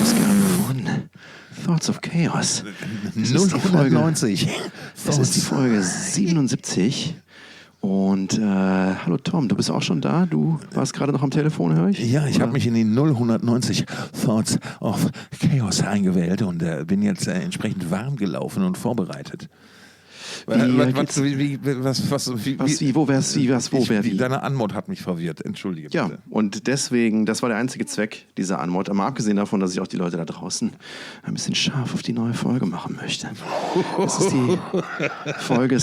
Ausgabe von Thoughts of Chaos. 090. Das ist die Folge 77. Und hallo Tom, du bist auch schon da? Du warst gerade noch am Telefon, höre ich? Ja, ich habe mich in die 090 Thoughts of Chaos eingewählt und bin jetzt entsprechend warm gelaufen und vorbereitet. Wie? Deine Anmod hat mich verwirrt, entschuldige bitte. Ja, und deswegen, das war der einzige Zweck dieser Anmod, mal abgesehen davon, dass ich auch die Leute da draußen ein bisschen scharf auf die neue Folge machen möchte. Das ist die Folge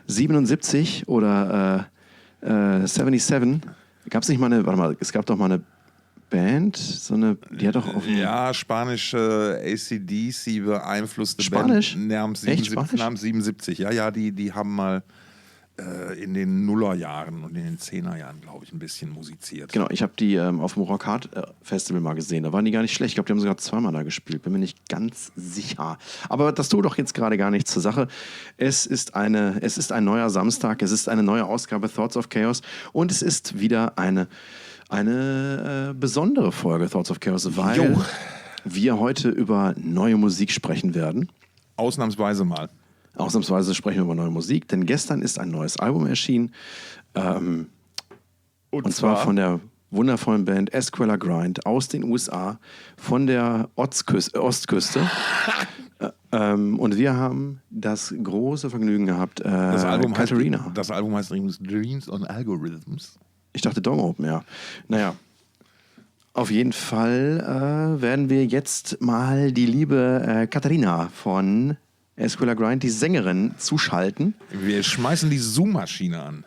77 oder 77. Gab's nicht mal eine, warte mal, es gab doch mal eine Band, so eine, die hat doch auf spanische AC/DC beeinflusste Spanisch? Band namens 77. Ja, die haben mal in den Nullerjahren und in den Zehnerjahren, glaube ich, ein bisschen musiziert. Genau, ich habe die auf dem Rock Hard Festival mal gesehen. Da waren die gar nicht schlecht. Ich glaube, die haben sogar zweimal da gespielt. Bin mir nicht ganz sicher. Aber das tut doch jetzt gerade gar nichts zur Sache. Es ist ein neuer Samstag. Es ist eine neue Ausgabe Thoughts of Chaos. Und es ist wieder eine besondere Folge Thoughts of Chaos, weil wir heute über neue Musik sprechen werden. Ausnahmsweise mal. Ausnahmsweise sprechen wir über neue Musik, denn gestern ist ein neues Album erschienen. Und zwar von der wundervollen Band ESCUELA GRIND aus den USA, von der Ostküste. Und wir haben das große Vergnügen gehabt, Katerina. Das Album heißt übrigens Dreams on Algorithms. Ich dachte Dong Open, ja. Naja, auf jeden Fall werden wir jetzt mal die liebe Katerina von ESCUELA GRIND, die Sängerin, zuschalten. Wir schmeißen die Zoom-Maschine an.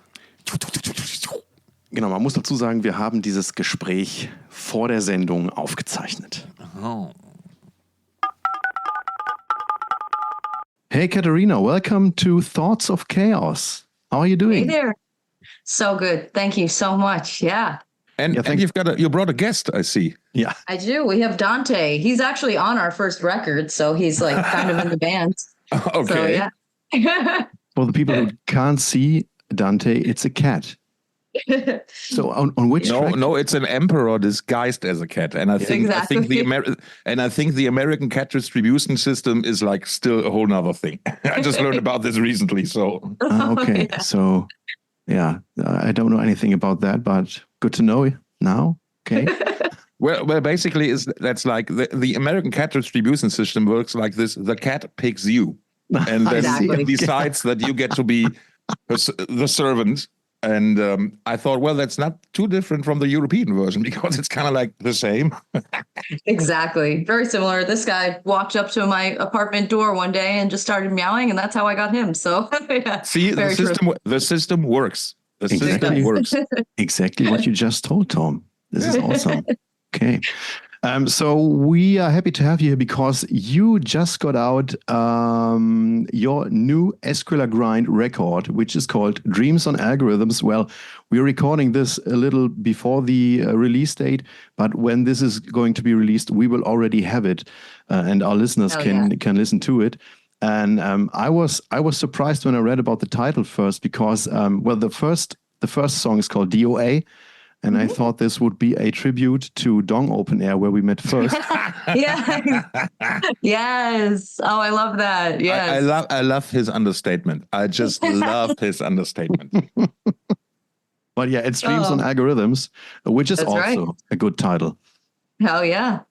Genau, man muss dazu sagen, wir haben dieses Gespräch vor der Sendung aufgezeichnet. Oh. Hey Katerina, welcome to Thoughts of Chaos. How are you doing? Hey there. So good. Thank you so much. Yeah. And you brought a guest, I see. Yeah. I do. We have Dante. He's actually on our first record, so he's like kind of in the band. Okay. So, yeah. For the people who can't see Dante, it's a cat. So on which track? No, it's an emperor disguised as a cat, and I think the American cat distribution system is like still a whole nother thing. I just learned about this recently, so okay. Yeah. So yeah, I don't know anything about that, but good to know now. Okay. Well, basically, that's like the American cat distribution system works like this: the cat picks you, and then decides that you get to be the servant. And I thought, well, that's not too different from the European version because it's kind of like the same. Exactly. Very similar. This guy walked up to my apartment door one day and just started meowing, and that's how I got him. So, yeah. See, the system works. The system works. Exactly what you just told, Tom. This is awesome. Okay. So we are happy to have you here because you just got out your new ESCUELA GRIND record, which is called Dreams on Algorithms. Well, we're recording this a little before the release date, but when this is going to be released, we will already have it, and our listeners can listen to it. And I was surprised when I read about the title first because the first song is called DOA. And I thought this would be a tribute to Dong Open Air, where we met first. Yeah. Yes. Oh, I love that. Yes. I love his understatement. I just love his understatement. But yeah, it's Dreams on Algorithms, which is a good title. Hell yeah.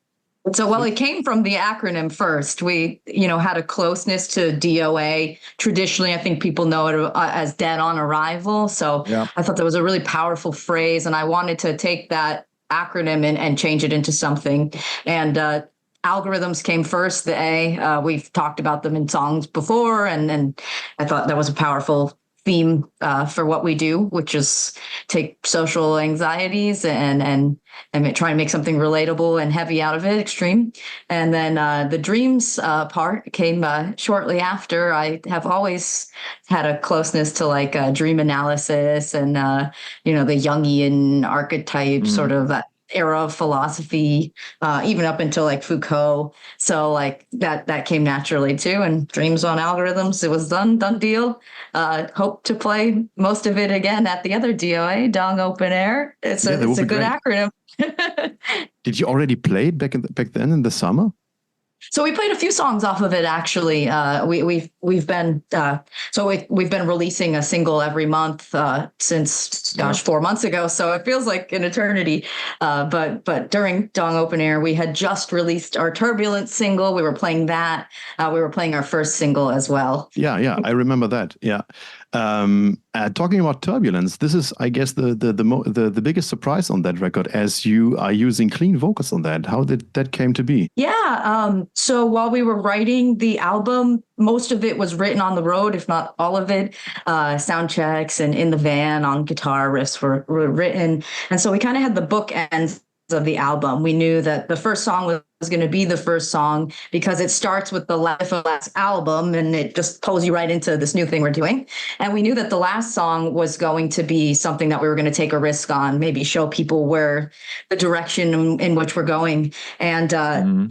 So, well, it came from the acronym first. We, had a closeness to DOA. Traditionally, I think people know it as dead on arrival. So I thought that was a really powerful phrase. And I wanted to take that acronym and change it into something. And algorithms came first, the A. We've talked about them in songs before. And I thought that was a powerful theme for what we do, which is take social anxieties and try and make something relatable and heavy out of it, extreme. And then the dreams part came shortly after. I have always had a closeness to like dream analysis and, the Jungian archetype sort of era of philosophy, even up until like Foucault. So like that came naturally too. And Dreams on Algorithms, it was done deal. Hope to play most of it again at the other DOA, Dong Open Air. It's a good great acronym. Did you already play it back then in the summer? So we played a few songs off of it. Actually, we've been releasing a single every month since 4 months ago. So it feels like an eternity. But during Dong Open Air, we had just released our Turbulence single. We were playing that. We were playing our first single as well. Yeah, I remember that. Yeah. Talking about Turbulence, this is, I guess, the biggest surprise on that record, as you are using clean vocals on that. How did that came to be? Yeah. So while we were writing the album, most of it was written on the road, if not all of it. Sound checks and in the van on guitar riffs were written. And so we kind of had the bookends of the album. We knew that the first song was going to be the first song because it starts with the last album and it just pulls you right into this new thing we're doing. And we knew that the last song was going to be something that we were going to take a risk on, maybe show people where the direction in which we're going. And,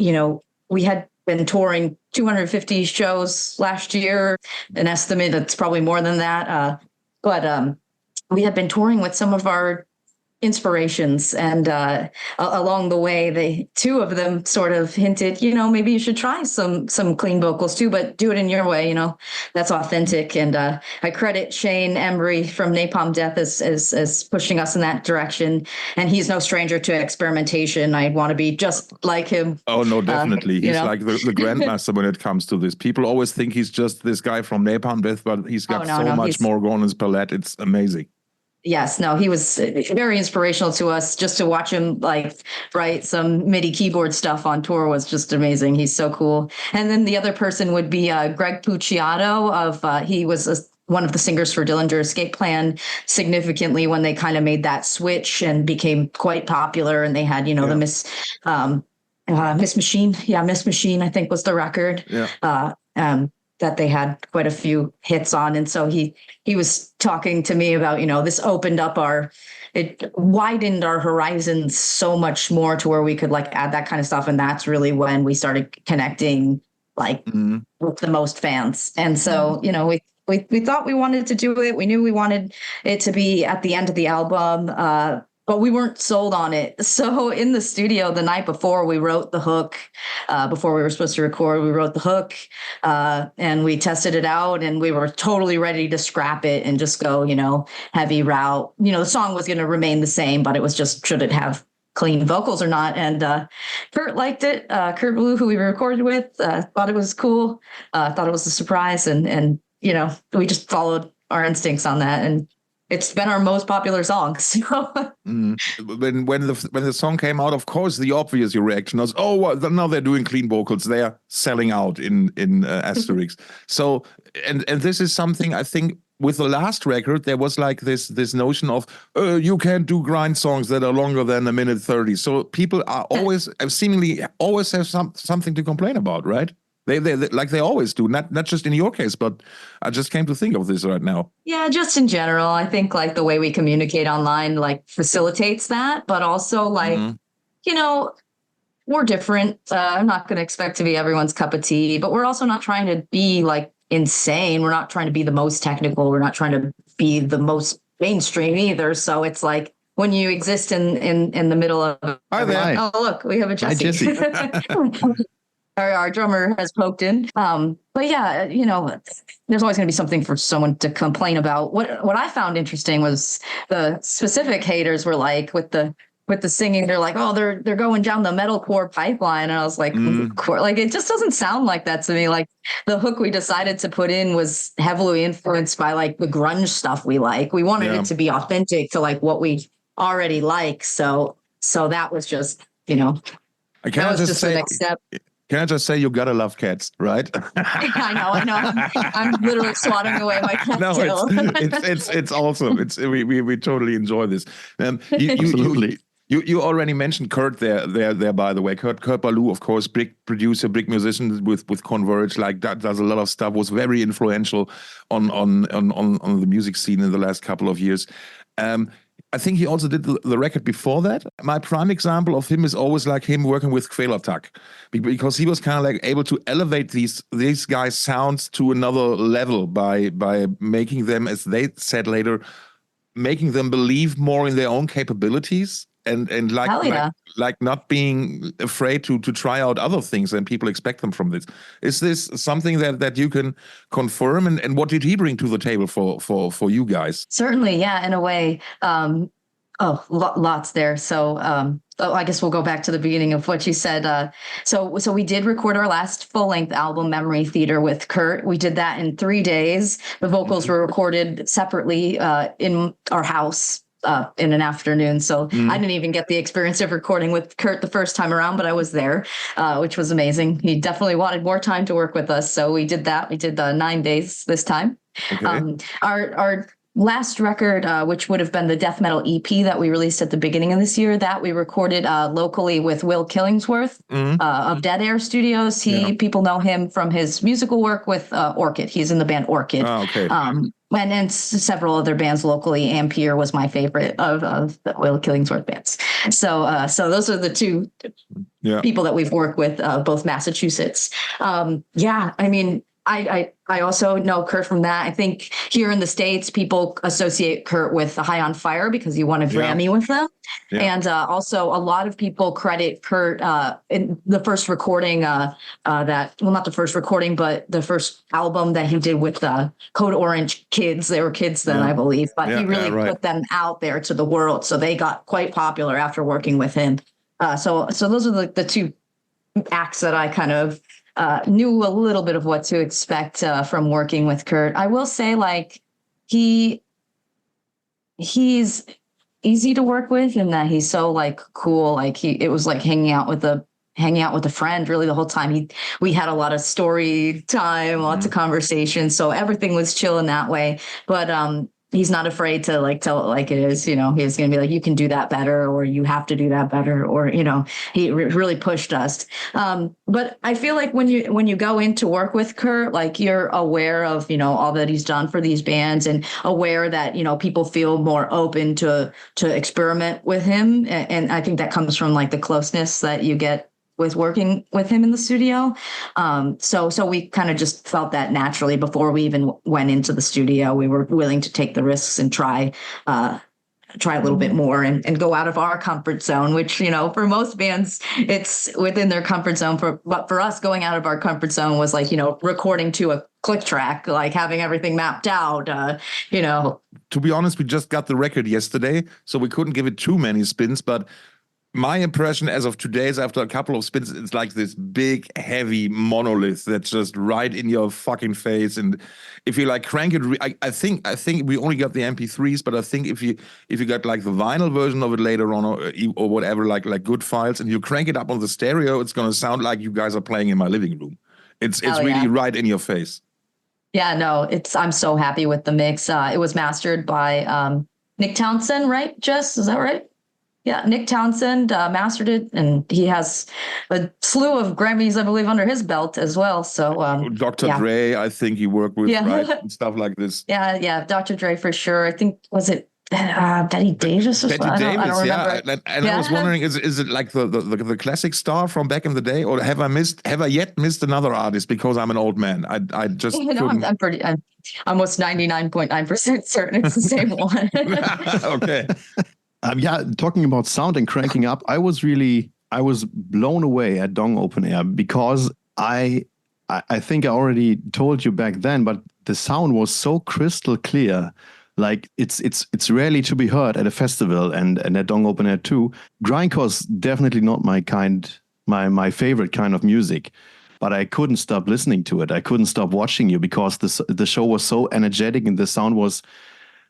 we had been touring 250 shows last year, an estimate that's probably more than that. But we had been touring with some of our inspirations, and along the way, two of them sort of hinted, maybe you should try some clean vocals too, but do it in your way. That's authentic. And I credit Shane Embry from Napalm Death as pushing us in that direction. And he's no stranger to experimentation. I want to be just like him. Oh no, definitely. He's like the grandmaster when it comes to this. People always think he's just this guy from Napalm Death, but he's got much more going on his palette. It's amazing. Yes, no, he was very inspirational to us. Just to watch him write some MIDI keyboard stuff on tour was just amazing. He's so cool. And then the other person would be Greg Puciato he was one of the singers for Dillinger Escape Plan significantly when they kind of made that switch and became quite popular. And they had, the Miss Machine. Yeah, Miss Machine, I think was the record. Yeah. That they had quite a few hits on. And so he was talking to me about, this opened up it widened our horizons so much more to where we could add that kind of stuff. And that's really when we started connecting with the most fans. And so, we thought we wanted to do it. We knew we wanted it to be at the end of the album. But we weren't sold on it. So in the studio the night before, we wrote the hook. Before we were supposed to record, we wrote the hook and we tested it out, and we were totally ready to scrap it and just go, heavy route. The song was going to remain the same, but it was just, should it have clean vocals or not? And Kurt liked it. Kurt Blue, who we recorded with, thought it was cool. Thought it was a surprise. And we just followed our instincts on that. And it's been our most popular song. So. When the song came out, of course, the obvious reaction was, "Oh, well, now they're doing clean vocals. They are selling out in Asterix." So, and this is something I think with the last record there was this notion of you can't do grind songs that are longer than 1:30. So people are seemingly always have something to complain about, right? They like they always do, not just in your case, but I just came to think of this right now. Yeah, just in general, I think the way we communicate online facilitates that, but also we're different. I'm not going to expect to be everyone's cup of tea, but we're also not trying to be insane. We're not trying to be the most technical. We're not trying to be the most mainstream either. So it's when you exist in the middle of. Hi there. Oh, look, we have a Jesse. Hi, Jesse. Our drummer has poked in. But yeah, there's always going to be something for someone to complain about. What I found interesting was the specific haters were with the singing. They're oh, they're going down the metalcore pipeline. And I was it just doesn't sound like that to me. The hook we decided to put in was heavily influenced by the grunge stuff we like. We wanted it to be authentic to what we already like. So that was just, that was just the next step. Can I just say you gotta love cats, right? I know. I'm literally swatting away my cat tail. It's awesome. We totally enjoy this. Absolutely. You already mentioned Kurt there. By the way, Kurt Ballou, of course, big producer, big musician with Converge. That does a lot of stuff. Was very influential on the music scene in the last couple of years. I think he also did the record before that. My prime example of him is always like him working with Kvelertak, because he was kind of like able to elevate these guys' sounds to another level by making them, as they said later, making them believe more in their own capabilities and like not being afraid to try out other things than people expect them from this. Is this something that you can confirm? And what did he bring to the table for you guys? Certainly, yeah, in a way. Lots there. So I guess we'll go back to the beginning of what you said. So we did record our last full-length album, Memory Theater, with Kurt. We did that in 3 days. The vocals were recorded separately in our house in an afternoon. So I didn't even get the experience of recording with Kurt the first time around, but I was there, which was amazing. He definitely wanted more time to work with us. So we did that. We did 9 days this time. Okay. Our last record, which would have been the death metal EP that we released at the beginning of this year, that we recorded locally with Will Killingsworth of Dead Air Studios. People know him from his musical work with Orchid. He's in the band Orchid. Oh, okay. And several other bands locally. Ampere was my favorite of the Will Killingsworth bands. So those are the two people that we've worked with, both Massachusetts. I mean, I also know Kurt from that. I think here in the States, people associate Kurt with High on Fire because he won a Grammy with them. Yeah. And also a lot of people credit Kurt in the first recording not the first recording, but the first album that he did with Code Orange Kids. They were kids then, I believe, but he really put them out there to the world. So they got quite popular after working with him. So those are the two acts that I kind of knew a little bit of what to expect from working with Kurt. I will say, like, he's easy to work with, and that he's so like cool. Like it was like hanging out with a friend really the whole time. We had a lot of story time, lots of conversations, so everything was chill in that way. But he's not afraid to like tell it like it is. You know, he's going to be like, you can do that better, or you have to do that better, or, you know, he really pushed us. But I feel like when you go in to work with Kurt, like you're aware of, you know, all that he's done for these bands, and aware that, you know, people feel more open to experiment with him. And I think that comes from like the closeness that you get with working with him in the studio. So we kind of just felt that naturally before we even went into the studio. We were willing to take the risks and try a little bit more and go out of our comfort zone, which, you know, for most bands, it's within their comfort zone. But for us, going out of our comfort zone was like, you know, recording to a click track, like having everything mapped out, you know. To be honest, we just got the record yesterday, so we couldn't give it too many spins, but my impression as of today is, after a couple of spins, it's like this big, heavy monolith that's just right in your fucking face. And if you like crank it, I think we only got the MP3s, but I think if you got like the vinyl version of it later on, or whatever, like good files, and you crank it up on the stereo, it's gonna sound like you guys are playing in my living room. It's really right in your face. Yeah, no, I'm so happy with the mix. It was mastered by Nick Townsend, right, Jess? Is that right? Yeah, Nick Townsend mastered it, and he has a slew of Grammys, I believe, under his belt as well. So Dr. Dre, I think he worked with, right, and stuff like this. Yeah, Dr. Dre for sure. I think, was it Betty Davis or something? I don't remember. And I was wondering, is it like the classic star from back in the day, or have I yet missed another artist because I'm an old man? I just couldn't. I'm almost 99.9% certain it's the same one. Okay. Talking about sound and cranking up, I was blown away at Dong Open Air, because I think I already told you back then, but the sound was so crystal clear. Like it's rarely to be heard at a festival, and at Dong Open Air too. Grindcore is definitely not my favorite kind of music, but I couldn't stop listening to it. I couldn't stop watching you, because the show was so energetic, and the sound was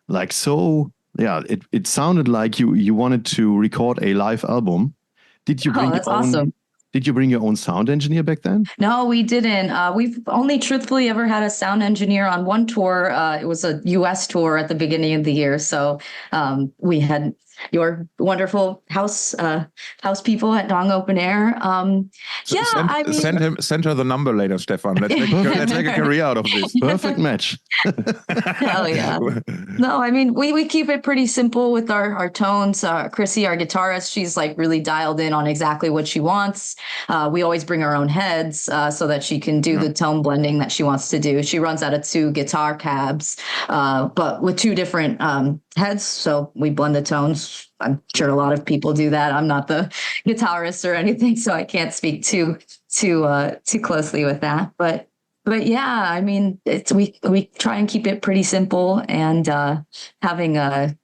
like so. Yeah, it sounded like you wanted to record a live album. Did you bring awesome. Did you bring your own sound engineer back then? No, we didn't. We've only truthfully ever had a sound engineer on one tour. It was a US tour at the beginning of the year. So we had your wonderful house people at Dong Open Air. Send her the number later, Stefan. Let's make a career out of this. Perfect match. Hell yeah. No, I mean, we keep it pretty simple with our tones. Chrissy, our guitarist, she's like really dialed in on exactly what she wants. We always bring our own heads so that she can do the tone blending that she wants to do. She runs out of 2 guitar cabs, but with 2 different heads. So we blend the tones. I'm sure a lot of people do that. I'm not the guitarist or anything, so I can't speak too closely with that. But yeah, I mean, we try and keep it pretty simple, and having a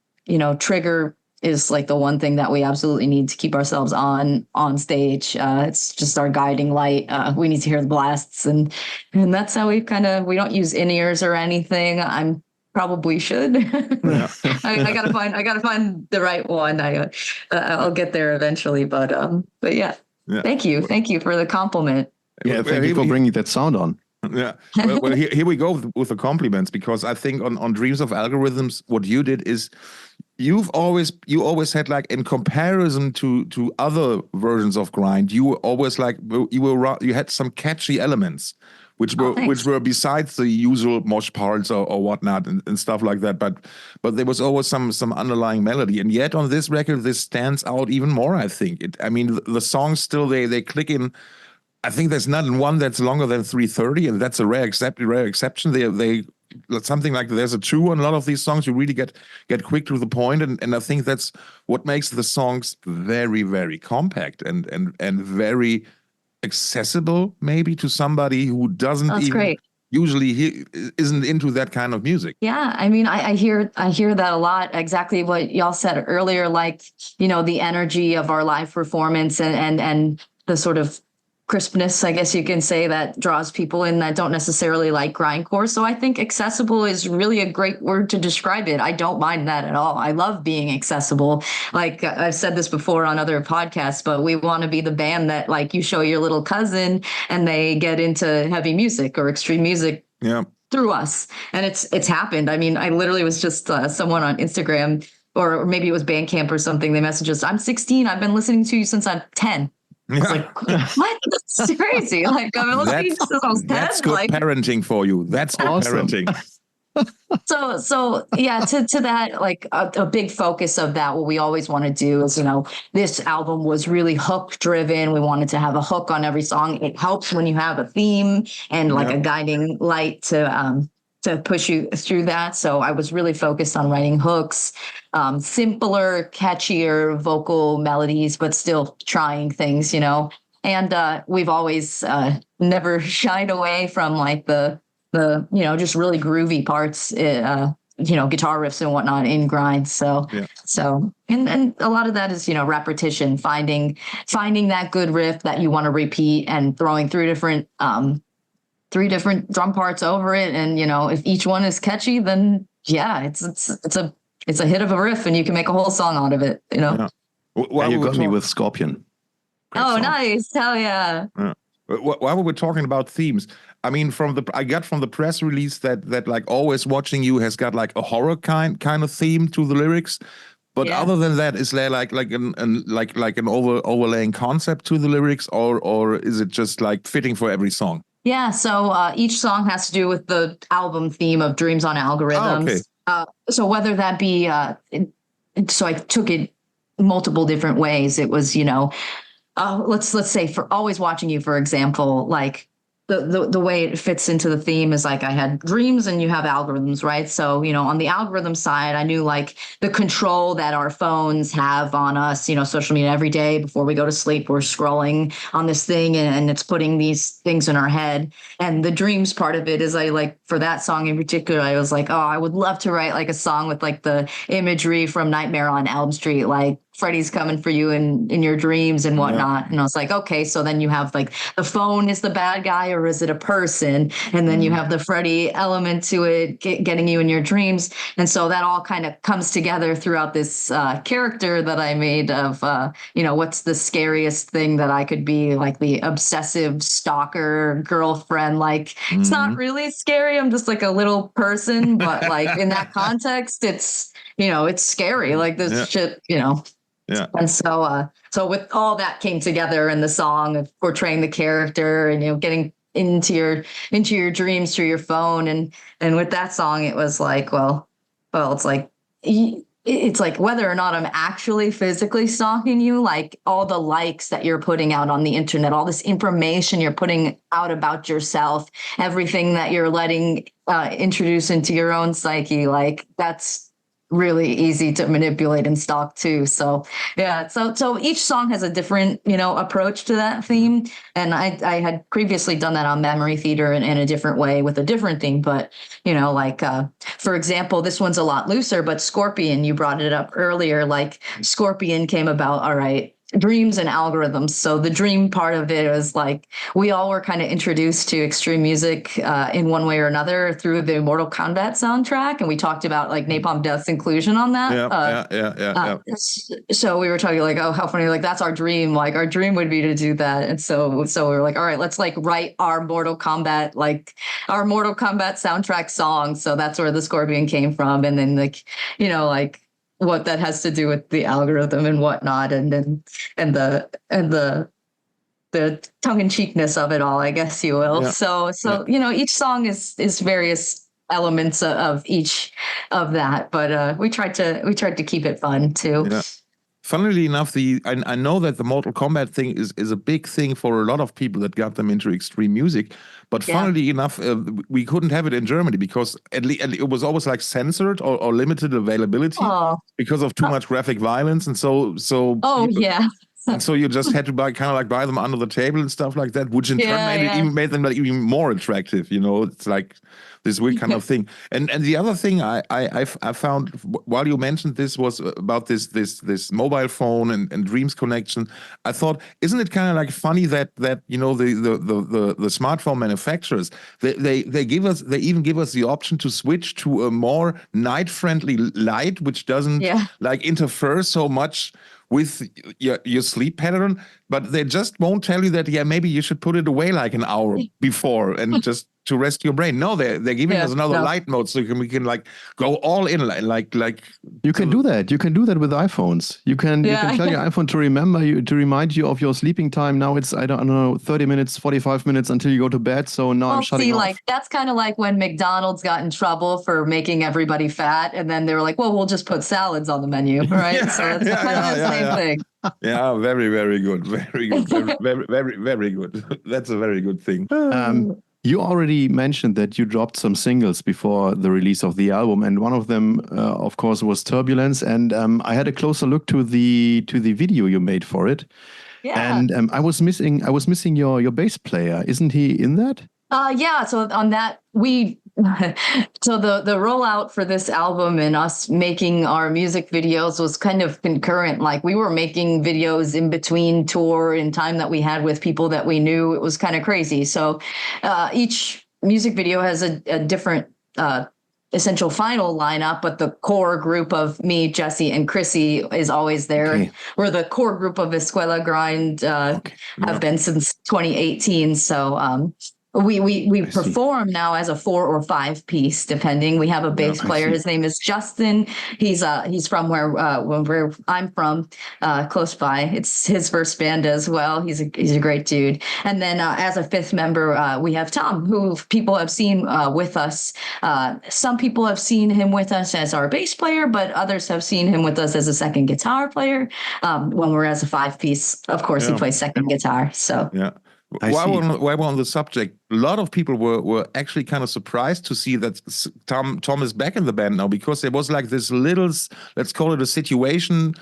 trigger is like the one thing that we absolutely need to keep ourselves on stage. It's just our guiding light. We need to hear the blasts, and that's how we don't use in-ears or anything. I'm probably should. Yeah. I gotta find the right one. I'll get there eventually, but yeah. Thank you for the compliment. Yeah, thank you for bringing that sound on. Yeah. Well, here we go with the compliments, because I think on Dreams of Algorithms, what you did is you always had, like, in comparison to other versions of Grind, you were always like you had some catchy elements, which were besides the usual mosh parts or whatnot and stuff like that. But there was always some underlying melody, and yet on this record, this stands out even more. I think the songs still they click in. I think there's not one that's longer than 3:30, and that's a rare exception. They something like there's a 2 on a lot of these songs. You really get quick to the point, and I think that's what makes the songs very, very compact and very accessible, maybe to somebody who doesn't usually isn't into that kind of music. Yeah, I mean, I hear that a lot. Exactly what y'all said earlier, like, the energy of our live performance and the sort of crispness, I guess you can say, that draws people in that don't necessarily like grindcore. So I think accessible is really a great word to describe it. I don't mind that at all. I love being accessible. Like I've said this before on other podcasts, but we want to be the band that, like, you show your little cousin and they get into heavy music or extreme music through us. And it's happened. I mean, I literally was just someone on Instagram, or maybe it was Bandcamp or something. They messaged us, "I'm 16. I've been listening to you since I'm 10. I was like, what? That's crazy. Like, I've been listening since I was 10. That's good parenting for you. That's good parenting. So yeah, to that, like a big focus of that, what we always want to do is, this album was really hook driven. We wanted to have a hook on every song. It helps when you have a theme and like a guiding light to push you through that. So I was really focused on writing hooks, simpler, catchier vocal melodies, but still trying things, And we've always never shied away from like the just really groovy parts, guitar riffs and whatnot in Grind. So and a lot of that is, repetition, finding that good riff that you want to repeat and throwing three different drum parts over it. And, if each one is catchy, then it's a hit of a riff and you can make a whole song out of it, Yeah. Well, you got me with Scorpion. Great song. Nice. Hell yeah. While we're talking about themes, I mean, I got from the press release that like Always Watching You has got like a horror kind of theme to the lyrics. But other than that, is there like an overlaying concept to the lyrics, or is it just like fitting for every song? Yeah, so each song has to do with the album theme of Dreams on Algorithms. Oh, okay. So whether that be, so I took it multiple different ways. It was, let's say for Always Watching You, for example, like the way it fits into the theme is like I had dreams and you have algorithms, right? So, on the algorithm side, I knew like the control that our phones have on us, social media every day before we go to sleep, we're scrolling on this thing and it's putting these things in our head. And the dreams part of it is for that song in particular, I was like, oh, I would love to write like a song with like the imagery from Nightmare on Elm Street, like Freddy's coming for you in your dreams and whatnot. And I was like, okay, so then you have like the phone is the bad guy or is it a person? And then you have the Freddy element to it, getting you in your dreams. And so that all kind of comes together throughout this character that I made of, what's the scariest thing that I could be, like the obsessive stalker girlfriend. Like, it's not really scary. I'm just like a little person, but like in that context, it's, it's scary. Like this shit, Yeah. And so with all that came together in the song of portraying the character and, getting into your dreams through your phone. And with that song, it was like, well, it's like whether or not I'm actually physically stalking you, like all the likes that you're putting out on the internet, all this information you're putting out about yourself, everything that you're letting introduce into your own psyche, like that's really easy to manipulate and stalk too. So yeah, so each song has a different, approach to that theme. And I had previously done that on Memory Theater in a different way with a different theme. But, for example, this one's a lot looser, but Scorpion, you brought it up earlier, like Scorpion came about, all right, dreams and algorithms. So the dream part of it was like we all were kind of introduced to extreme music in one way or another through the Mortal Kombat soundtrack, and we talked about like Napalm Death's inclusion on that. Yeah. So we were talking like, oh, how funny! Like that's our dream. Like our dream would be to do that, and so we were like, all right, let's like write our Mortal Kombat soundtrack song. So that's where the Scorpion came from, and then like what that has to do with the algorithm and whatnot, and the tongue-in-cheekness of it all, I guess you will. So each song is various elements of each of that, but we tried to keep it fun too. Yeah. Funnily enough, I know that the Mortal Kombat thing is a big thing for a lot of people that got them into extreme music. But funnily enough, we couldn't have it in Germany because at least it was always like censored or limited availability because of too much graphic violence. And so and so you just had to buy them under the table and stuff like that, which in turn made them like even more attractive. It's like this weird kind of thing. And the other thing I found while you mentioned this was about this mobile phone and dreams connection. I thought, isn't it kind of like funny that the smartphone manufacturers they even give us the option to switch to a more night friendly light, which doesn't like interfere so much with your sleep pattern, but they just won't tell you that, maybe you should put it away like an hour before and just to rest your brain. No, they're giving us another light mode so we can like go all in like you can do that. You can do that with iPhones. You can tell your iPhone to remind you of your sleeping time. Now it's, I don't know, 30 minutes, 45 minutes until you go to bed. So now I'm shutting off. Like that's kind of like when McDonald's got in trouble for making everybody fat, and then they were like, well, we'll just put salads on the menu, right? So it's kind of the same thing. Yeah, very, very good. Very good. Very, very, very good. That's a very good thing. You already mentioned that you dropped some singles before the release of the album, and one of them, of course, was Turbulence. And I had a closer look to the video you made for it. Yeah. And I was missing your bass player. Isn't he in that? So on that, so the rollout for this album and us making our music videos was kind of concurrent. Like we were making videos in between tour and time that we had with people that we knew. It was kind of crazy. So each music video has a different essential final lineup, but the core group of me, Jesse, and Chrissy is always there. Okay. We're the core group of ESCUELA GRIND, have been since 2018. So we perform now as a 4 or 5 piece, depending. We have a bass player. His name is Justin. He's from where I'm from, close by. It's his first band as well. He's a great dude. And then as a 5th member, we have Tom, who people have seen with us. Some people have seen him with us as our bass player, but others have seen him with us as a second guitar player. When we're as a 5 piece, of course, he plays second guitar. So yeah. While we're on the subject, a lot of people were actually kind of surprised to see that Tom is back in the band now, because there was like this little, let's call it a situation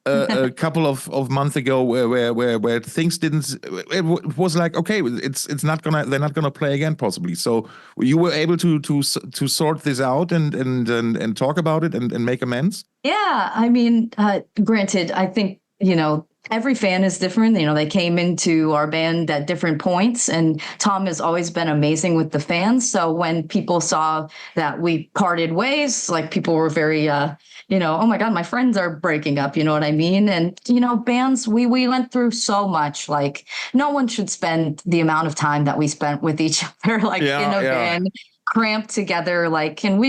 a couple of months ago where things didn't, it was like, okay, they're not gonna play again possibly. So you were able to sort this out and talk about it and make amends? Yeah, I mean, granted, I think, every fan is different. They came into our band at different points, and Tom has always been amazing with the fans. So when people saw that we parted ways, like people were very, oh my God, my friends are breaking up. You know what I mean? And, bands, we went through so much. Like no one should spend the amount of time that we spent with each other, in a band, cramped together, like, and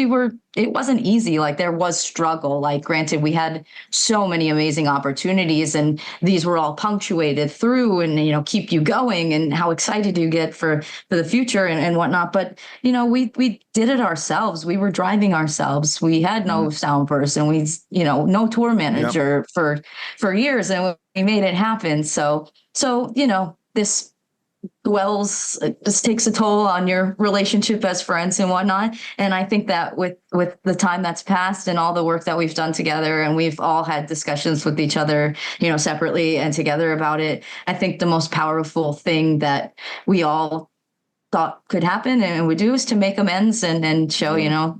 it wasn't easy. Like, there was struggle. Like, granted, we had so many amazing opportunities, and these were all punctuated through, and, keep you going, and how excited you get for the future and whatnot. But, we did it ourselves. We were driving ourselves. We had no sound person. We, no tour manager for years, and we made it happen. So, this takes a toll on your relationship as friends and whatnot. And I think that with the time that's passed and all the work that we've done together, and we've all had discussions with each other, separately and together about it, I think the most powerful thing that we all thought could happen and we do is to make amends and show,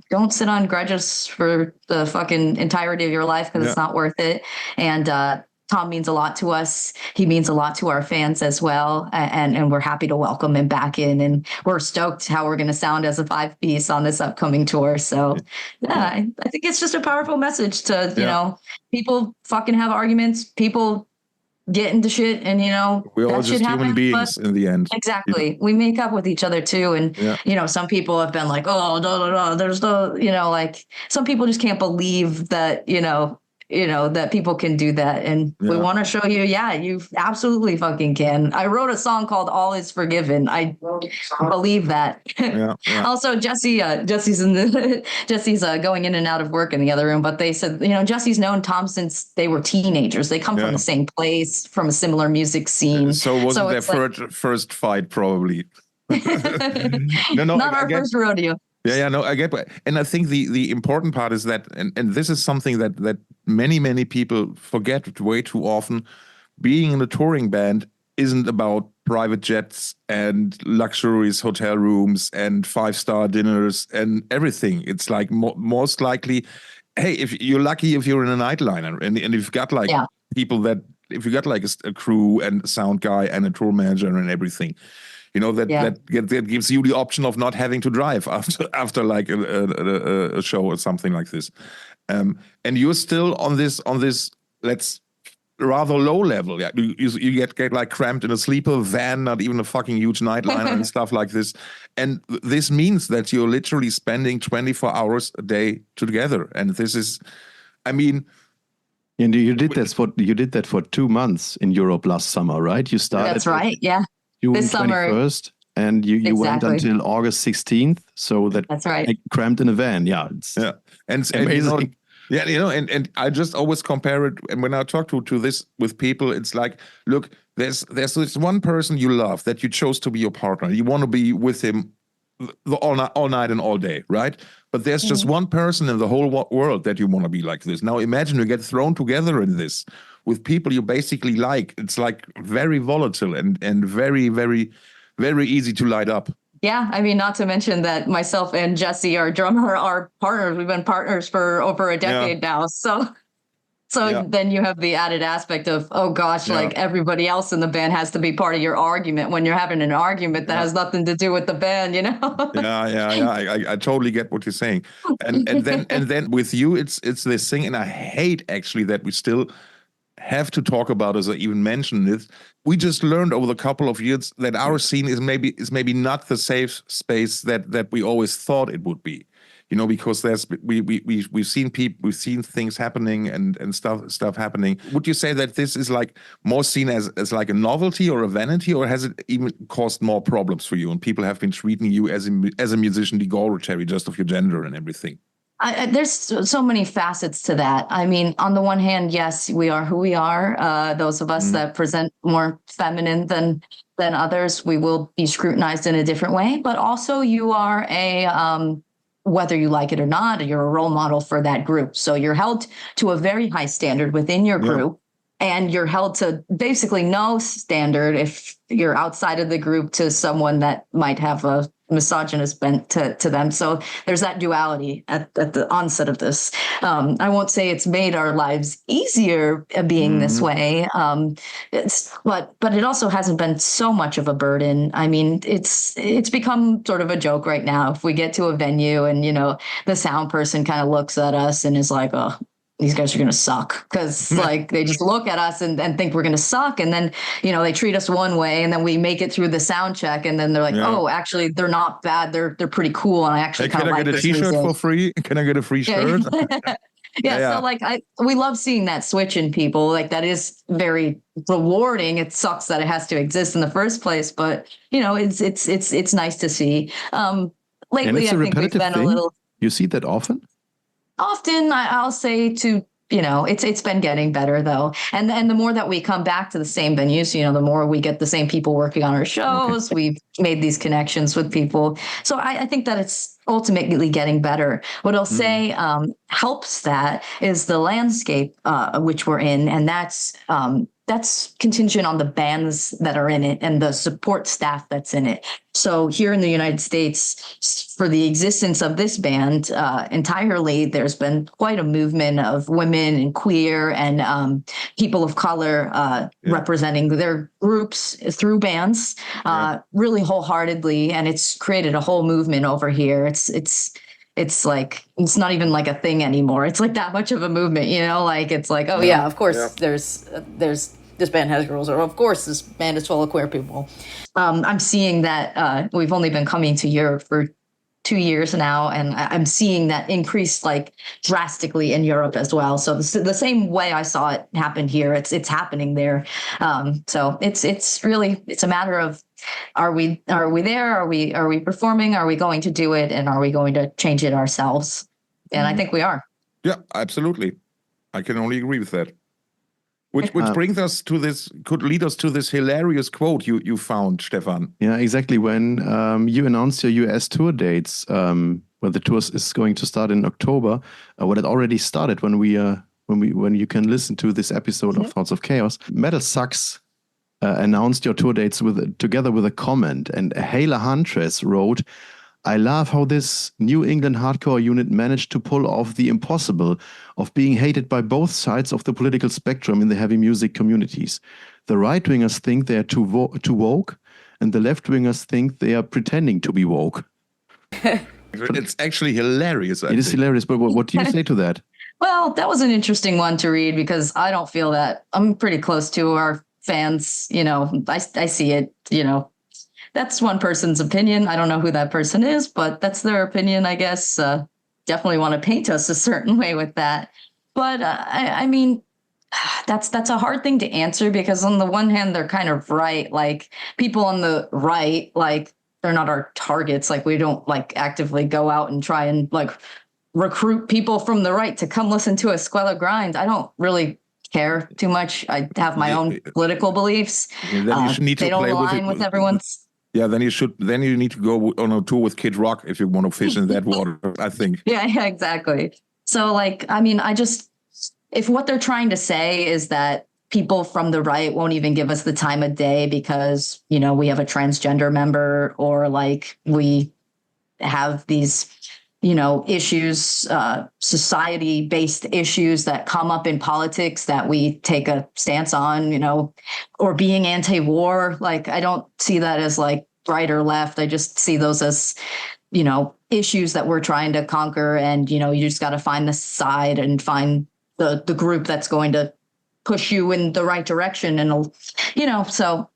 don't sit on grudges for the fucking entirety of your life, because it's not worth it. And, Tom means a lot to us. He means a lot to our fans as well. And we're happy to welcome him back in. And we're stoked how we're going to sound as a 5-piece on this upcoming tour. So, I think it's just a powerful message to, people fucking have arguments. People get into shit, and, we're all just human beings in the end. Exactly. We make up with each other too. And, some people have been like, oh, no, there's no, like, some people just can't believe that, that people can do that. And we want to show you, you absolutely fucking can. I wrote a song called All Is Forgiven. I believe that. Also, Jesse's going in and out of work in the other room, but they said, Jesse's known Tom since they were teenagers. They come from the same place, from a similar music scene. So wasn't their first fight, probably. No, not our first rodeo. No, I get it. And I think the important part is that, and this is something that many people forget way too often, being in a touring band isn't about private jets and luxurious hotel rooms and 5-star dinners and everything. It's like most likely, hey, if you're lucky if you're in a nightliner and if you've got like people that, if you got like a crew and a sound guy and a tour manager and everything, that gives you the option of not having to drive after like a show or something like this, and you're still on this let's rather low level. You get like cramped in a sleeper van, not even a fucking huge nightliner and stuff like this. And this means that you're literally spending 24 hours a day together. And this is, I mean. And you did that for 2 months in Europe last summer, right? You started. That's right. Yeah. June this 21st, summer. And you went until August 16th. So that's right. Cramped in a van. Yeah. And amazing. And I just always compare it. And when I talk to this with people, it's like, look, there's this one person you love that you chose to be your partner. You want to be with him all night and all day, right? But there's just one person in the whole world that you want to be like this. Now imagine you get thrown together in this with people you basically like. It's like very volatile and very, very, very easy to light up. Yeah, I mean, not to mention that myself and Jesse, our drummer, are partners. We've been partners for over a decade now. So then you have the added aspect of, oh gosh, like everybody else in the band has to be part of your argument when you're having an argument that has nothing to do with the band, I totally get what you're saying. And then with you, it's this thing, and I hate actually that we still have to talk about, as I even mentioned it. We just learned over the couple of years that our scene is maybe not the safe space that we always thought it would be, because we've seen things happening and stuff happening. Would you say that this is like more seen as like a novelty or a vanity, or has it even caused more problems for you and people have been treating you as a musician derogatory just of your gender and everything? There's so many facets to that. I mean, on the one hand, yes, we are who we are. Those of us that present more feminine than others, we will be scrutinized in a different way. But also, you are whether you like it or not, you're a role model for that group. So you're held to a very high standard within your group, and you're held to basically no standard if you're outside of the group to someone that might have a misogynist bent to them. So there's that duality at the onset of this. I won't say it's made our lives easier being this way, but it also hasn't been so much of a burden. I mean, it's become sort of a joke right now. If we get to a venue and the sound person kind of looks at us and is like, oh, these guys are going to suck, because like they just look at us and think we're going to suck. And then, they treat us one way, and then we make it through the sound check, and then they're like, oh, actually they're not bad. They're pretty cool. And I actually kind of like this music. Can I get a t-shirt for free? Can I get a free shirt? So like we love seeing that switch in people. Like that is very rewarding. It sucks that it has to exist in the first place, but it's nice to see. Lately, I think we've been a little. You see that often? Often, I'll say it's been getting better though, and the more that we come back to the same venues, the more we get the same people working on our shows. Okay. We've made these connections with people, so I think that it's ultimately getting better. What I'll say helps that is the landscape which we're in, and that's contingent on the bands that are in it and the support staff that's in it. So here in the United States, for the existence of this band entirely, there's been quite a movement of women and queer and people of color representing their groups through bands really wholeheartedly. And it's created a whole movement over here. It's like, it's not even like a thing anymore. It's like that much of a movement, like, it's like, oh yeah, of course there's this band has girls, or of course this band is full of queer people. I'm seeing that we've only been coming to Europe for 2 years now, and I'm seeing that increase like drastically in Europe as well. So the same way I saw it happen here, it's happening there. So it's really a matter of, are we there? Are we performing? Are we going to do it? And are we going to change it ourselves? And I think we are. Yeah, absolutely. I can only agree with that. Which brings us to this, could lead us to this hilarious quote you found, Stefan. Yeah, exactly. When you announced your US tour dates, well, the tour is going to start in October. Well, it already started when you can listen to this episode of Thoughts of Chaos. Metal Sucks announced your tour dates together with a comment, and Hayla Huntress wrote, "I love how this New England hardcore unit managed to pull off the impossible of being hated by both sides of the political spectrum in the heavy music communities. The right-wingers think they are too woke, and the left-wingers think they are pretending to be woke." It's actually hilarious. It is hilarious, but what do you say to that? Well, that was an interesting one to read, because I don't feel that. I'm pretty close to our fans. I see it, That's one person's opinion. I don't know who that person is, but that's their opinion, I guess. Definitely want to paint us a certain way with that. But I mean, that's a hard thing to answer, because on the one hand, they're kind of right. Like people on the right, like they're not our targets. Like we don't like actively go out and try and like recruit people from the right to come listen to ESCUELA GRIND. I don't really care too much. I have my own political beliefs. They don't align with everyone's. Yeah, then you need to go on a tour with Kid Rock if you want to fish in that water, I think. Yeah, exactly. So like, I mean, if what they're trying to say is that people from the right won't even give us the time of day because, we have a transgender member, or like we have these, issues, society-based issues that come up in politics that we take a stance on, or being anti-war. Like, I don't see that as like right or left. I just see those as, issues that we're trying to conquer. And, you just got to find the side and find the group that's going to push you in the right direction. And, so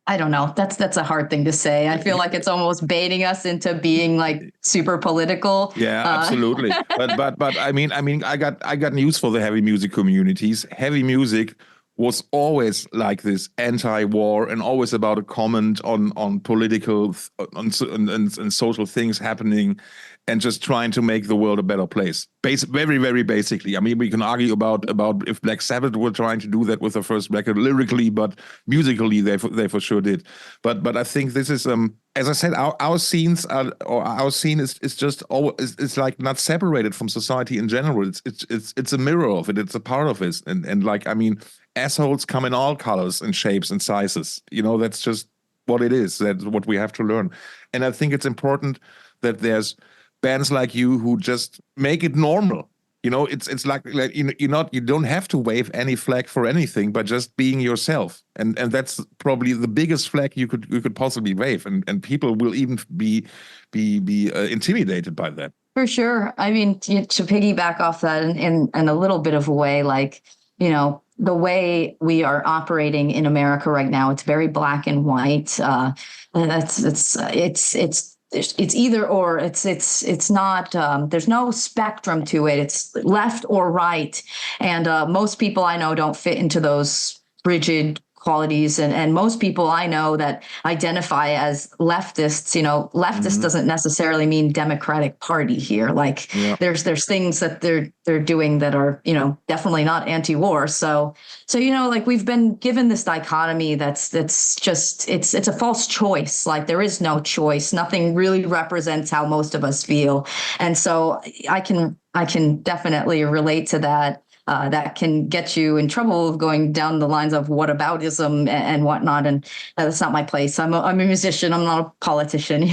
I don't know. That's a hard thing to say. I feel like it's almost baiting us into being like super political. Yeah, absolutely. But I mean, I got news for the heavy music communities. Heavy music was always like this anti-war and always about a comment on political and social things happening, and just trying to make the world a better place. Very, very basically. I mean, we can argue about if Black Sabbath were trying to do that with the first record lyrically, but musically they for sure did. But I think this is as I said, our scenes our scene is just it's like not separated from society in general. It's a mirror of it. It's a part of it. And like, I mean, assholes come in all colors and shapes and sizes. That's just what it is. That's what we have to learn. And I think it's important that there's bands like you who just make it normal. It's like you don't have to wave any flag for anything, but just being yourself. And that's probably the biggest flag you could possibly wave. And people will even be intimidated by that. For sure. I mean, to piggyback off that in a little bit of a way, like, the way we are operating in America right now, it's very black and white. It's either or. It's not. There's no spectrum to it. It's left or right, and most people I know don't fit into those rigid qualities, and most people I know that identify as leftists, leftist doesn't necessarily mean Democratic Party here. Like there's things that they're doing that are, definitely not anti-war. So like we've been given this dichotomy that's just it's a false choice. Like there is no choice. Nothing really represents how most of us feel. And so I can definitely relate to that. That can get you in trouble of going down the lines of whataboutism and whatnot. And that's not my place. I'm a musician. I'm not a politician,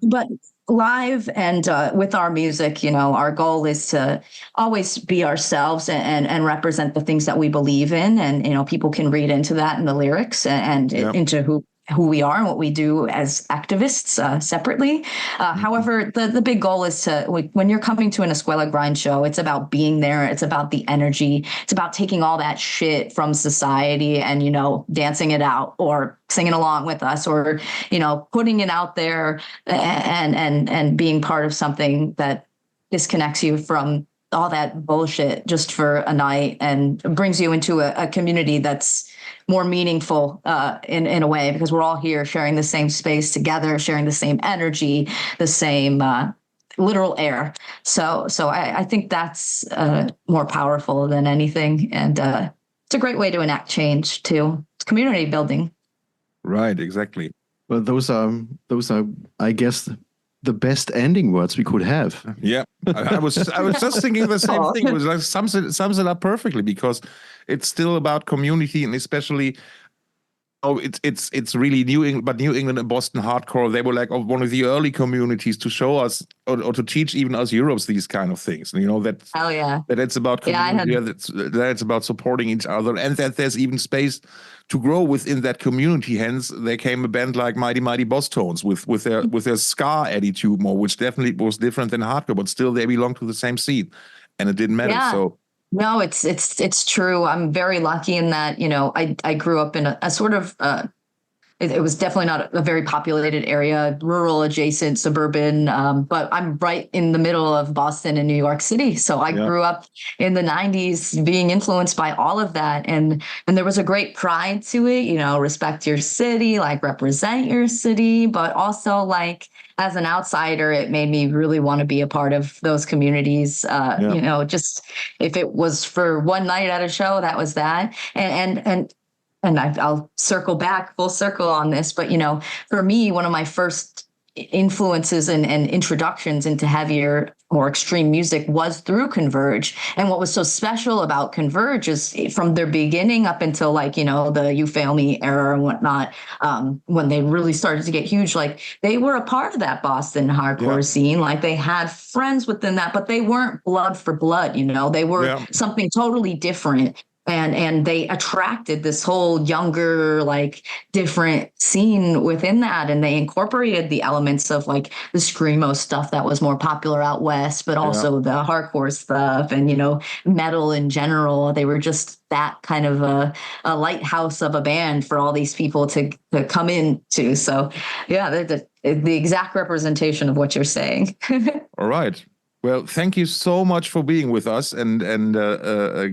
But live and with our music, our goal is to always be ourselves and represent the things that we believe in. And, people can read into that in the lyrics and into who we are and what we do as activists separately. However, the big goal is when you're coming to an ESCUELA Grind show, it's about being there. It's about the energy. It's about taking all that shit from society and, dancing it out or singing along with us or, putting it out there and being part of something that disconnects you from all that bullshit just for a night and brings you into a community that's more meaningful in a way, because we're all here sharing the same space together, sharing the same energy, the same literal air. So I think that's more powerful than anything. And it's a great way to enact change too. It's community building. Right, exactly. Well, those are, I guess, the best ending words we could have. Yeah, I was just thinking the same thing. It was like sums it up perfectly, because it's still about community, and especially it's really New England, but New England and Boston hardcore. They were like one of the early communities to show us or to teach even us Europes these kind of things. That that it's about community, that it's about supporting each other, and that there's even space to grow within that community. Hence, there came a band like Mighty Mighty Boss Tones with their ska attitude more, which definitely was different than hardcore, but still they belong to the same scene, and it didn't matter. Yeah. So. No, it's true. I'm very lucky in that, I grew up in a sort of, it was definitely not a very populated area, rural, adjacent, suburban, but I'm right in the middle of Boston and New York City. So I grew up in the 90s being influenced by all of that. And there was a great pride to it, respect your city, like represent your city, but also like, as an outsider, it made me really want to be a part of those communities. Just if it was for one night at a show, that was that. And I'll circle back full circle on this, but for me, one of my first influences and introductions into heavier, more extreme music was through Converge. And what was so special about Converge is from their beginning up until the You Fail Me era and whatnot, when they really started to get huge, like they were a part of that Boston hardcore scene. Like they had friends within that, but they weren't blood for blood, they were something totally different. And they attracted this whole younger, like different scene within that. And they incorporated the elements of like the screamo stuff that was more popular out west, but also the hardcore stuff and, metal in general. They were just that kind of a lighthouse of a band for all these people to come into. So they're the exact representation of what you're saying. All right. Well, thank you so much for being with us and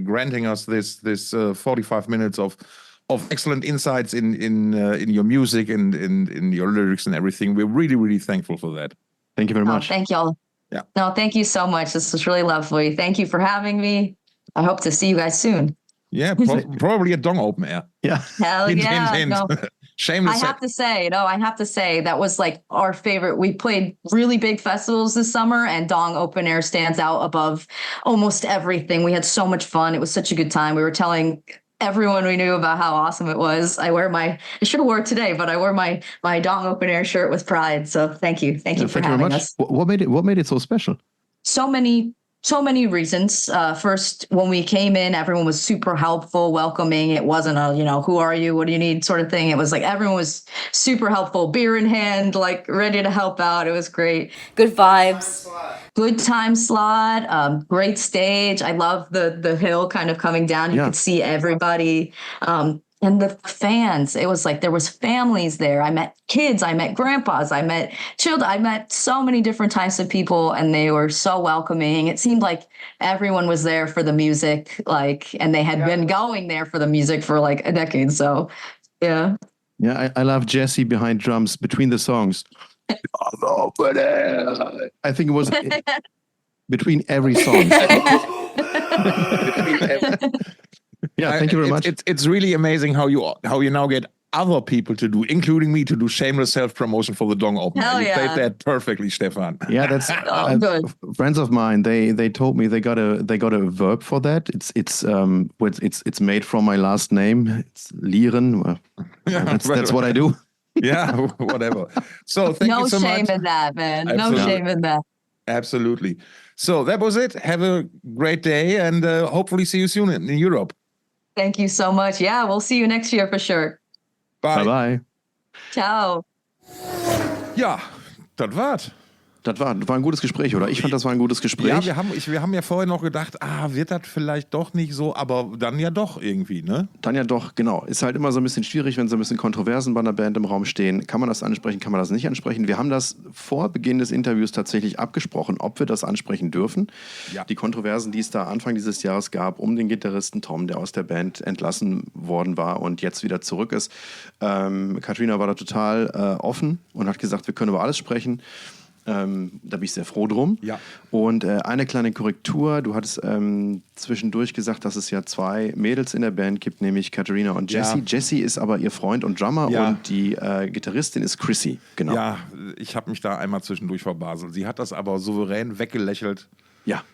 granting us this 45 minutes of excellent insights in your music and in your lyrics and everything. We're really, really thankful for that. Thank you very much. Thank y'all. Yeah. No, thank you so much. This was really lovely. Thank you for having me. I hope to see you guys soon. Yeah, probably a Dong open air. Yeah. Hell yeah. Hint. No. Shameless. I have to say that was like our favorite. We played really big festivals this summer, and Dong Open Air stands out above almost everything. We had so much fun. It was such a good time. We were telling everyone we knew about how awesome it was. I should have wore it today, but I wore my Dong Open Air shirt with pride. So thank you. Thank you for having us. What made it so special? So many So many reasons. First, when we came in, everyone was super helpful, welcoming. It wasn't a, who are you? What do you need? Sort of thing. It was like everyone was super helpful, beer in hand, like ready to help out. It was great. Good vibes. Good time slot. Great stage. I love the hill kind of coming down. You could see everybody. And the fans, it was like there was families there. I met kids, I met grandpas, I met children, I met so many different types of people, and they were so welcoming. It seemed like everyone was there for the music, and they had been going there for the music for like a decade. So, yeah. Yeah, I love Jesse behind drums between the songs. I think it was between every song. Yeah, thank you very much. It's really amazing how you now get other people to do, including me, to do shameless self-promotion for the Dong Opener. Hell you yeah. played that perfectly, Stefan. Yeah, that's good. Friends of mine. They told me they got a verb for that. It's made from my last name. It's lieren. Well, that's what I do. Yeah, whatever. So thank you so much. No shame in that, man. Absolutely. No shame in that. Absolutely. So that was it. Have a great day, and hopefully see you soon in Europe. Thank you so much. Yeah, we'll see you next year for sure. Bye. Bye. Ciao. Ja, das war's. Das war ein gutes Gespräch, oder? Ich fand, das war ein gutes Gespräch. Ja, wir haben ja vorher noch gedacht, wird das vielleicht doch nicht so, aber dann ja doch irgendwie, ne? Dann ja doch, genau. Ist halt immer so ein bisschen schwierig, wenn so ein bisschen Kontroversen bei einer Band im Raum stehen. Kann man das ansprechen, kann man das nicht ansprechen? Wir haben das vor Beginn des Interviews tatsächlich abgesprochen, ob wir das ansprechen dürfen. Ja. Die Kontroversen, die es da Anfang dieses Jahres gab, um den Gitarristen Tom, der aus der Band entlassen worden war und jetzt wieder zurück ist. Katerina war da total offen und hat gesagt, wir können über alles sprechen. Da bin ich sehr froh drum. Ja. Und eine kleine Korrektur. Du hattest zwischendurch gesagt, dass es ja 2 Mädels in der Band gibt, nämlich Katerina und Jessie. Ja. Jessie ist aber ihr Freund und Drummer und die Gitarristin ist Chrissy. Genau. Ja, ich habe mich da einmal zwischendurch verbaselt. Sie hat das aber souverän weggelächelt. Ja.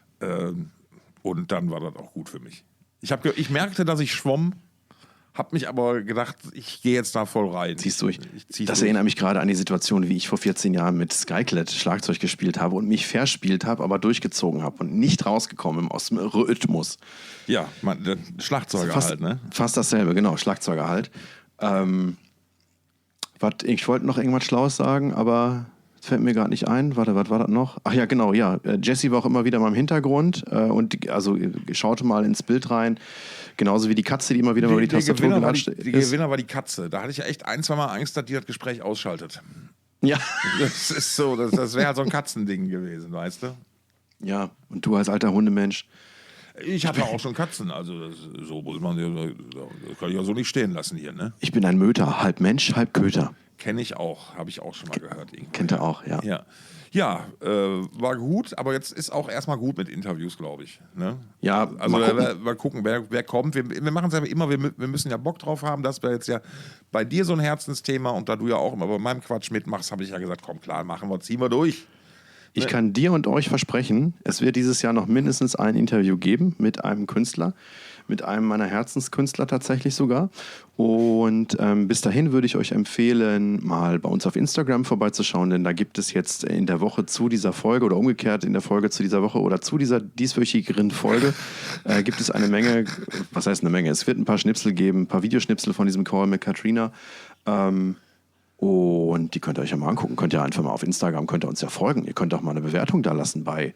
Und dann war das auch gut für mich. Ich merkte, dass ich schwamm. Hab mich aber gedacht, ich gehe jetzt da voll rein. Ziehst durch. Das erinnert mich gerade an die Situation, wie ich vor 14 Jahren mit Skyclad Schlagzeug gespielt habe und mich verspielt habe, aber durchgezogen habe und nicht rausgekommen aus dem Rhythmus. Ja, Schlagzeuger halt, ne? Fast dasselbe, genau, Schlagzeuger halt. Ich wollte noch irgendwas Schlaues sagen, aber das fällt mir gerade nicht ein. Warte, was war das noch? Ach ja, genau, ja. Jessie war auch immer wieder mal im Hintergrund also schaute mal ins Bild rein. Genauso wie die Katze, die immer wieder mal über die Tastatur gelatscht ist. Die Gewinner war die Katze. Da hatte ich ja echt 1-2 Mal Angst, dass die das Gespräch ausschaltet. Ja. Das ist so, das wäre halt so ein Katzending gewesen, weißt du? Ja, und du als alter Hundemensch. Ich habe ja auch schon Katzen, also so muss man, das kann ich ja so nicht stehen lassen hier, ne? Ich bin ein Möter, halb Mensch, halb Köter. Kenne ich auch, habe ich auch schon mal gehört. Kennt er auch, ja. Ja, war gut, aber jetzt ist auch erstmal gut mit Interviews, glaube ich. Ne? Ja, also mal gucken, wer kommt. Wir machen es ja immer, wir müssen ja Bock drauf haben. Das wäre jetzt ja bei dir so ein Herzensthema und da du ja auch immer bei meinem Quatsch mitmachst, habe ich ja gesagt, komm klar, ziehen wir durch. Ich kann dir und euch versprechen, es wird dieses Jahr noch mindestens ein Interview geben mit einem Künstler, mit einem meiner Herzenskünstler tatsächlich sogar. Und bis dahin würde ich euch empfehlen, mal bei uns auf Instagram vorbeizuschauen, denn da gibt es jetzt in der Woche zu dieser Folge oder umgekehrt in der Folge zu dieser Woche oder zu dieser dieswöchigen Grind-Folge gibt es eine Menge, was heißt eine Menge? Es wird ein paar Schnipsel geben, ein paar Videoschnipsel von diesem Call mit Katerina. Und die könnt ihr euch ja mal angucken. Könnt ihr einfach mal auf Instagram, könnt ihr uns ja folgen. Ihr könnt auch mal eine Bewertung da lassen bei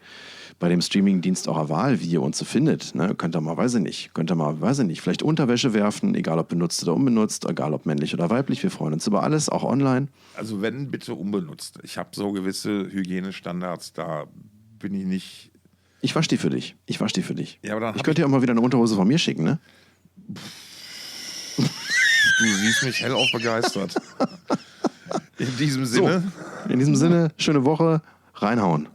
dem Streamingdienst eurer Wahl, wie ihr uns so findet. Ne? Könnt ihr mal, weiß ich nicht, vielleicht Unterwäsche werfen, egal ob benutzt oder unbenutzt, egal ob männlich oder weiblich. Wir freuen uns über alles, auch online. Also wenn, bitte unbenutzt. Ich habe so gewisse Hygienestandards, da bin ich nicht... Ich wasche die für dich. Ja, aber dann ich könnte dir auch mal wieder eine Unterhose von mir schicken, ne? Du siehst mich hellauf begeistert. In diesem Sinne. So, in diesem Sinne, schöne Woche, reinhauen.